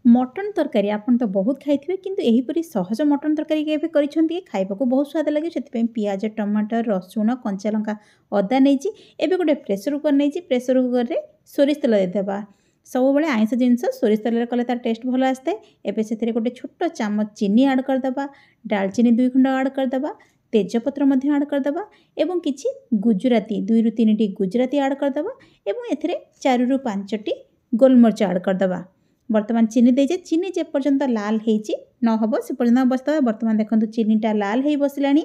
Mutton तरकारी आपन तो बहुत खाइथिबे किंतु एहीपरि सहज मटन तरकारी केबे करिसंती खाइबाको बहुत स्वाद लागे सेति पियाज टमाटर रसुण कंचा लंका अदा नेइची एबे गोटे प्रेसर कुकर नेइची प्रेसर कुकर रे सोरिष तेल देदेबा सब बेले आइंस जिनस सोरिष तेल कले तार टेस्ट भल आसते एबे सेतिरे गोटे छोट चामच चीनी ऐड करदेबा डालचीनी 2 खंड ऐड करदेबा तेजपत्र मध्य ऐड करदेबा एवं किछि गुजराती 2 रु 3 टी गुजराती ऐड करदेबा एवं एथिरे 4 रु 5 टी गोलमरिच ऐड करदेबा बर्तमान चीनी देजे चीनी जे पर्यंत लाल हेची न हबो से पर्यंत बसता बर्तमान देखंतु चीनीटा लाल हेई बसिलानी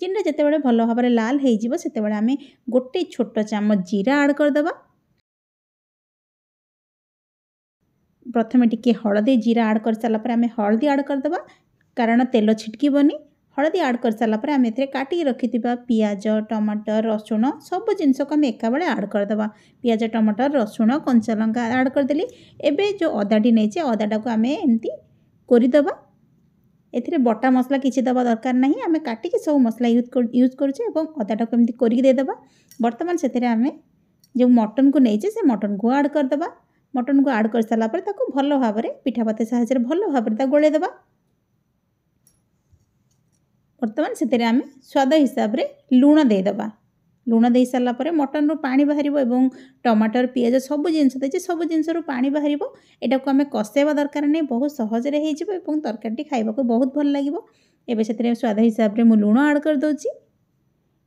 चीनीटा जेते बेले भलो भाबरे लाल हेई जिवो सेते बेले आमे गोटे छोट चामच जीरा ऐड करदेबा प्रथमे टिके हळदी जीरा ऐड कर साला पर आमे हळदी ऐड करदेबा कारण तेल छिटकीबनी हळदी ऐड कर साला पर आमे एथरे काटी रखिथिबा पियाज टमाटर रसुण सब जिनस को आमे एका बेले ऐड करदेबा पियाज टमाटर रसुण कंचा लंका ऐड करदेली एबे जो अदाटी नेचे अदाटा को आमे एमती कोरिदेबा एथिरे बटा मसला किछि दबा दरकार नाही आमे काटिके सब मसला यूज करछे एवं अदाटा को एमती कोरिक दे देबा वर्तमान सेथिरे आमे जो मटन को नेचे से मटन को ऐड करदेबा मटन को ऐड कर साला पर ताको भलो भाबरे पिठापते साहाय्य भलो भाबरे ता गोळे देबा वर्तमान सेतिरे आमे स्वाद हिसाब रे लूण दे देबा लूण दे साला परे मटन रो पानी बाहरिबो एवं टमाटर पियाज सब जिंस देजे सब जिंस रो पानी बाहरिबो एटा को आमे कसेबा दरकार नै बहुत सहज रे हे जिवो एवं तरकारी खाइबा को बहुत भल लागिवो एबे सेतिरे स्वाद हिसाब रे मु लूण ऐड कर दोची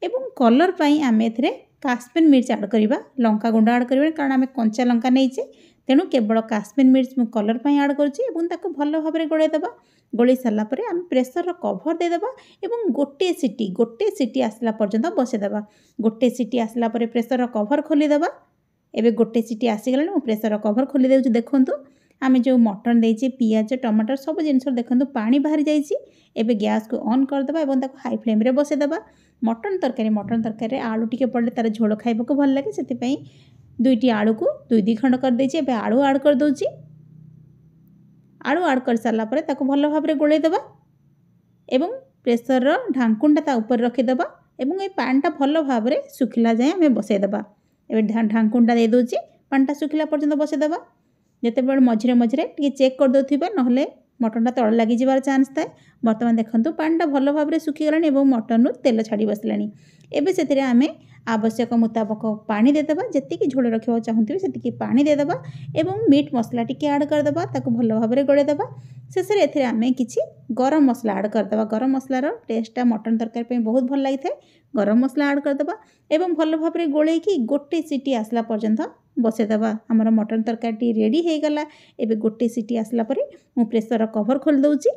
एवं कलर पई आमे एथरे काश्मीर मिर्च ऐड करिबा लंका गुंडा ऐड करिबा कारण आमे कंचा लंका नेइचे तेणु केवल काश्मीर मिर्च मु कलर पई ऐड करछि एवं ताको भलो भाबरे गोळे देबा गोळी साला परे आमे प्रेशर रो कवर दे देबा एवं गोटे सिटी आसला पर्यंत बसे देबा गोटे सिटी आसला परे प्रेशर रो कवर खोली देबा एबे गोटे सिटी आसी गलानी मु प्रेशर रो कवर खोली देउछि देखंतु आमे जो मटन देइछि पियाज टमाटर सब जिंस देखंतु पानी बाहर जाइछि एबे गैस को ऑन कर देबा एवं ताको हाई फ्लेम रे बसे देबा मटन तरकारी रे आलू टिके पड़ले तार झोल खाइबा को भल लागे सेति पई दुईटी आलू को 2 खंड कर देछि एबे आलू ऐड कर दोछि आलू ऐड कर साला परे ताको भलो भाबरे गोळे देबा एवं प्रेशर रो ढांकुंडा ता ऊपर रखि देबा एवं ए पानटा भलो भाबरे सुखिला जाय हमें बसे देबा एबे ढांकुंडा दे दोछि पानटा सुखिला पर्यंत बसे देबा जेते बेल मझिरे मझिरे टिके चेक कर दोथिबा नहले मटनटा तळ लागि जिबार चांस थाए वर्तमान देखंतु पानटा भलो भाबरे सुखि गलानी एवं मटन रो तेल छाडी बसलानी एबे सेतिरे आमे आवश्यक मुताबक पानी दे देबा जतिकी झोल रखिबा चाहूथिबे सेतिकी पानी दे देबा एवं मीट मसला टिके ऐड कर देबा ताको भलो भाबरे गोळे देबा शेषरे एथिरे आमे किछि गरम मसला ऐड कर देबा गरम मसला रो टेस्टटा मटन तरकारी पे बहुत भल लागि थाए गरम मसला ऐड कर देबा एवं भलो भाबरे गोळे की गोटे सिटी आसला पर्यंत बसे देबा हमर मटन तरकारी रेडी हे गला एबे गोटे सिटी आसला परे मु प्रेशर रो कवर खोल दोउची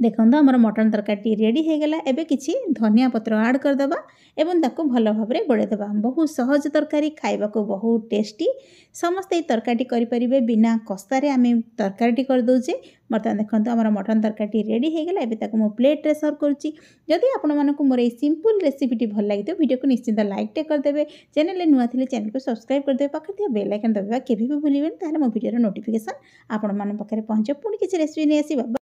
देखंतु हमर मटन तरकारी रेडी हे गला एबे किछि धनिया पत्र ऐड कर देबा एवं ताको भलो भाबरे गोळे देबा बहुत सहज तरकारी खाइबा को बहुत टेस्टी समस्त ए तरकारी करि परिबे बिना कष्टा रे आमे तरकारी कर दोचे वर्तमान देखंतु हमर मटन तरकारी रेडी हे गला एबे ताको मु प्लेट रे सर्व करूची जदि आपण मानको मोर ए सिंपल रेसिपी भल लागितो वीडियो को निश्चित लाइक टे कर देबे चैनल ले नुआ थिले चैनल को सब्सक्राइब कर देबे पाखे बेल आइकन दबावा केबे भी भूलिबेन ताले मो वीडियो रो नोटिफिकेशन आपण मान पाखरे पहुंचे पुनी किछि रेसिपी नै आसीबा।